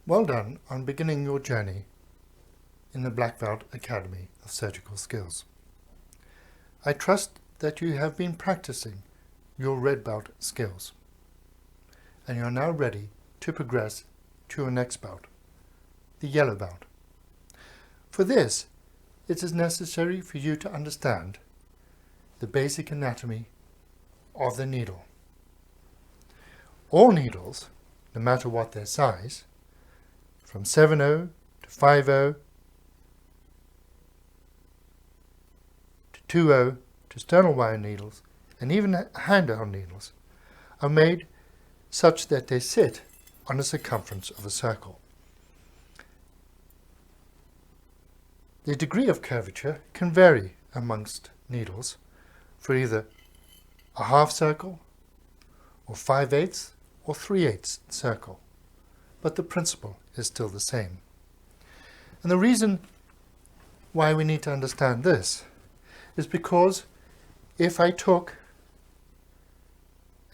Well done on beginning your journey in the Black Belt Academy of Surgical Skills. I trust that you have been practicing your red belt skills and you are now ready to progress to your next belt, the yellow belt. For this, it is necessary for you to understand the basic anatomy of the needle. All needles, no matter what their size, from 7/0 to 5/0 to 2/0 to sternal wire needles and even handheld needles, are made such that they sit on the circumference of a circle. The degree of curvature can vary amongst needles for either a half circle or 5/8 or 3/8 circle, but the principle is still the same. And the reason why we need to understand this is because if I took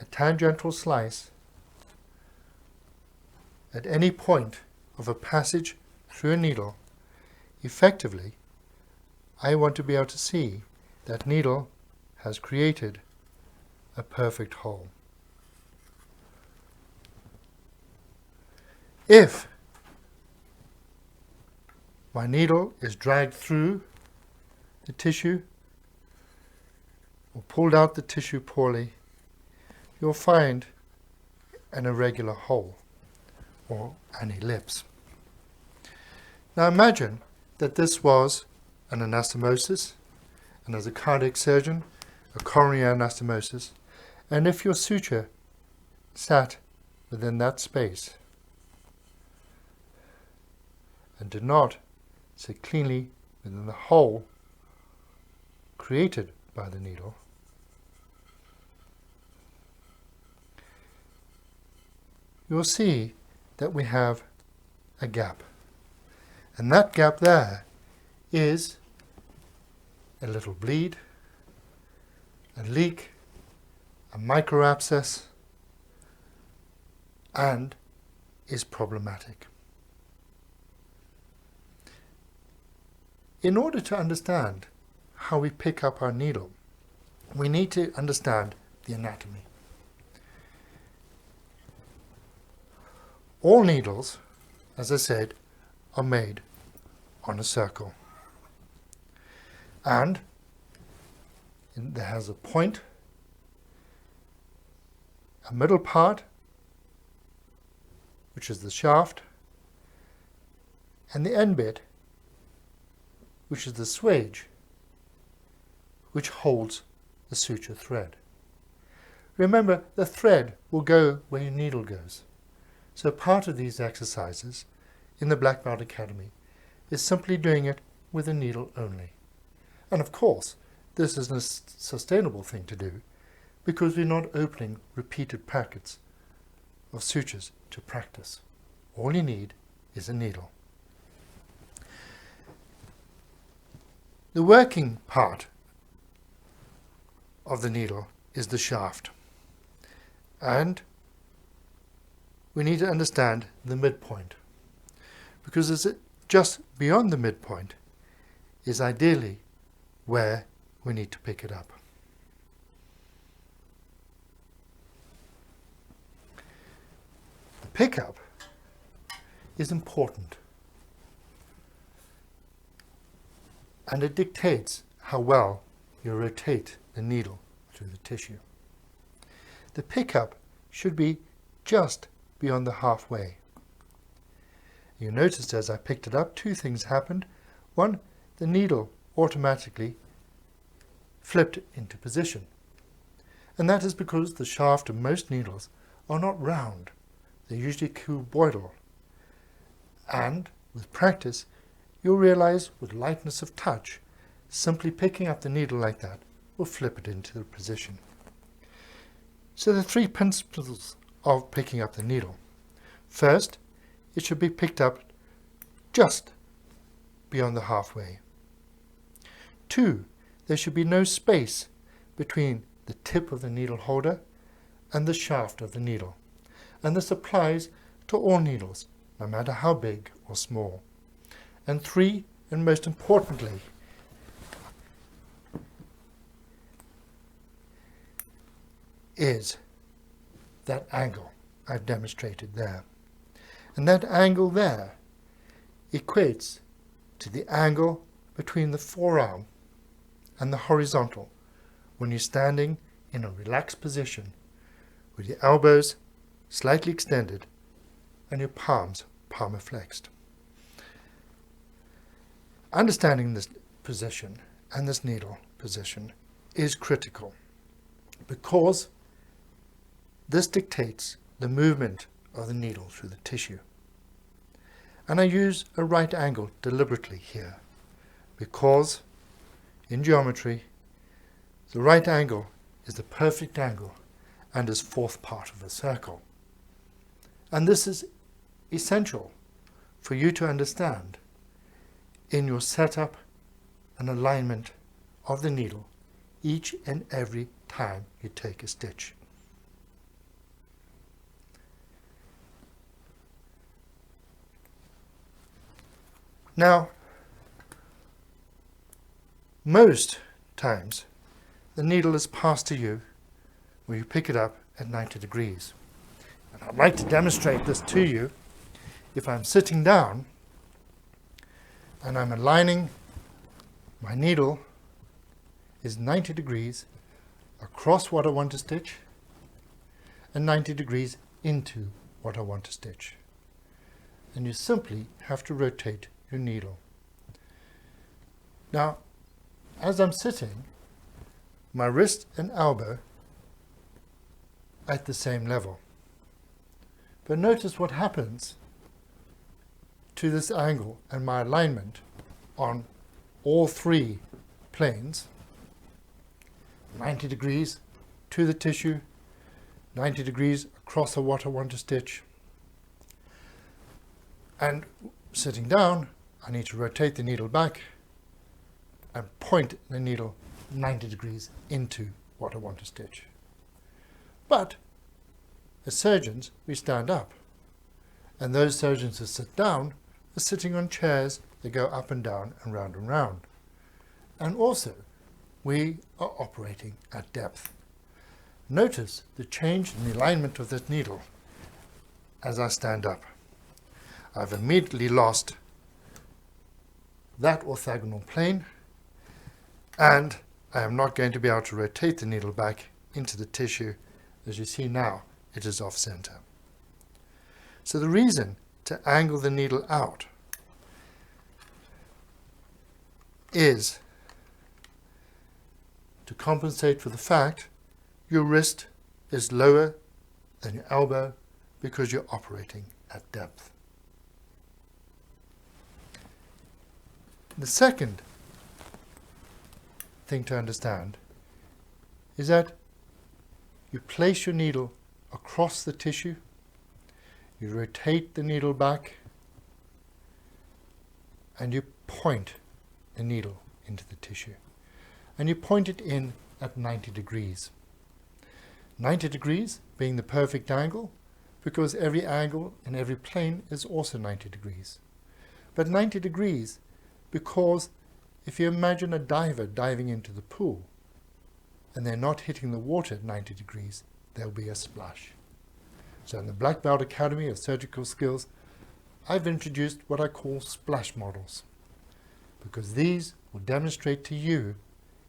a tangential slice at any point of a passage through a needle, effectively, I want to be able to see that needle has created a perfect hole. If my needle is dragged through the tissue or pulled out the tissue poorly, you'll find an irregular hole or an ellipse. Now imagine that this was an anastomosis, and as a cardiac surgeon, a coronary anastomosis, and if your suture sat within that space and did not sit cleanly within the hole created by the needle, you'll see that we have a gap. And that gap there is a little bleed, a leak, a microabscess, and is problematic. In order to understand how we pick up our needle, we need to understand the anatomy. All needles, as I said, are made on a circle. And there has a point, a middle part, which is the shaft, and the end bit, which is the swage, which holds the suture thread. Remember, the thread will go where your needle goes. So part of these exercises in the Black Belt Academy is simply doing it with a needle only. And of course, this is a sustainable thing to do because we're not opening repeated packets of sutures to practice. All you need is a needle. The working part of the needle is the shaft, and we need to understand the midpoint, because it's just beyond the midpoint is ideally where we need to pick it up. The pickup is important, and it dictates how well you rotate the needle through the tissue. The pickup should be just beyond the halfway. You noticed as I picked it up, two things happened. One, the needle automatically flipped into position. And that is because the shaft of most needles are not round. They're usually cuboidal. And with practice, you'll realize with lightness of touch, simply picking up the needle like that will flip it into the position. So the three principles of picking up the needle. First, it should be picked up just beyond the halfway. 2, there should be no space between the tip of the needle holder and the shaft of the needle. And this applies to all needles, no matter how big or small. And 3, and most importantly, is that angle I've demonstrated there. And that angle there equates to the angle between the forearm and the horizontal when you're standing in a relaxed position with your elbows slightly extended and your palms palmar flexed. Understanding this position and this needle position is critical because this dictates the movement of the needle through the tissue. And I use a right angle deliberately here because in geometry the right angle is the perfect angle and is fourth part of a circle. And this is essential for you to understand in your setup and alignment of the needle each and every time you take a stitch. Now, most times the needle is passed to you where you pick it up at 90 degrees. And I'd like to demonstrate this to you. If I'm sitting down and I'm aligning my needle is 90 degrees across what I want to stitch and 90 degrees into what I want to stitch. And you simply have to rotate your needle. Now, as I'm sitting, my wrist and elbow at the same level. But notice what happens to this angle and my alignment on all 3 planes. 90 degrees to the tissue, 90 degrees across what I want to stitch. And sitting down, I need to rotate the needle back and point the needle 90 degrees into what I want to stitch. But as surgeons, we stand up. And those surgeons who sit down are sitting on chairs that go up and down and round and round. And also, we are operating at depth. Notice the change in the alignment of this needle as I stand up. I've immediately lost that orthogonal plane, and I am not going to be able to rotate the needle back into the tissue. As you see now, it is off center. So the reason to angle the needle out is to compensate for the fact your wrist is lower than your elbow because you're operating at depth. The second thing to understand is that you place your needle across the tissue, you rotate the needle back, and you point the needle into the tissue. And you point it in at 90 degrees. 90 degrees being the perfect angle, because every angle in every plane is also 90 degrees. But 90 degrees because if you imagine a diver diving into the pool and they're not hitting the water at 90 degrees, there'll be a splash. So in the Black Belt Academy of Surgical Skills, I've introduced what I call splash models, because these will demonstrate to you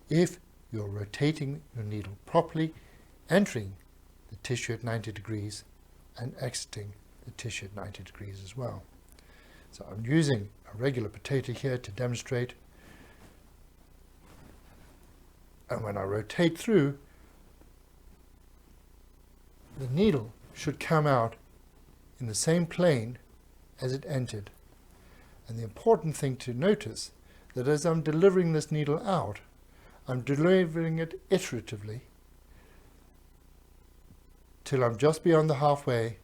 if you're rotating your needle properly, entering the tissue at 90 degrees and exiting the tissue at 90 degrees as well. So I'm using a regular potato here to demonstrate. And when I rotate through, the needle should come out in the same plane as it entered. And the important thing to notice that as I'm delivering this needle out, I'm delivering it iteratively till I'm just beyond the halfway.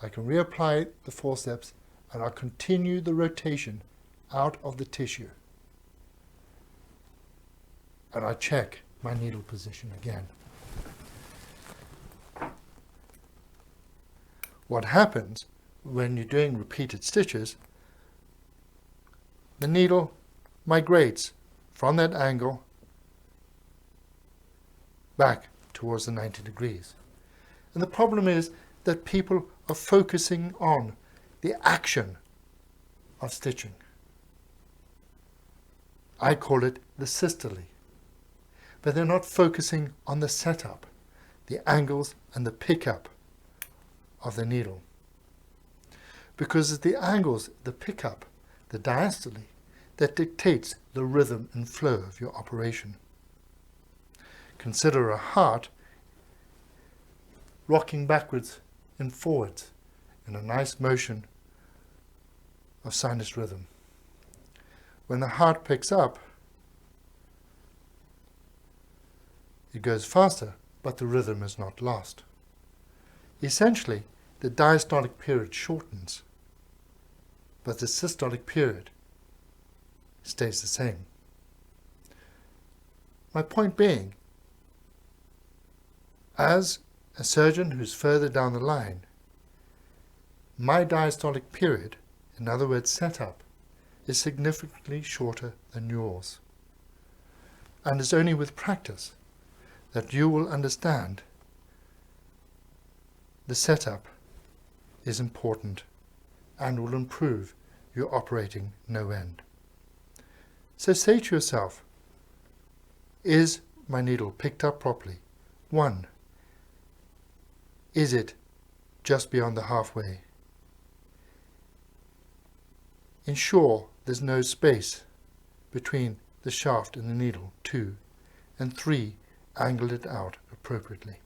I can reapply the forceps and I'll continue the rotation out of the tissue. And I check my needle position again. What happens when you're doing repeated stitches, the needle migrates from that angle back towards the 90 degrees. And the problem is that people are focusing on the action of stitching. I call it the systole. But they're not focusing on the setup, the angles and the pickup of the needle. Because it's the angles, the pickup, the diastole, that dictates the rhythm and flow of your operation. Consider a heart rocking backwards and forwards in a nice motion of sinus rhythm. When the heart picks up, it goes faster, but the rhythm is not lost. Essentially, the diastolic period shortens, but the systolic period stays the same. My point being, as a surgeon who's further down the line, my diastolic period, in other words setup, is significantly shorter than yours. And it's only with practice that you will understand the setup is important and will improve your operating no end. So say to yourself, is my needle picked up properly? 1. Is it just beyond the halfway? Ensure there's no space between the shaft and the needle. 2. And 3. Angle it out appropriately.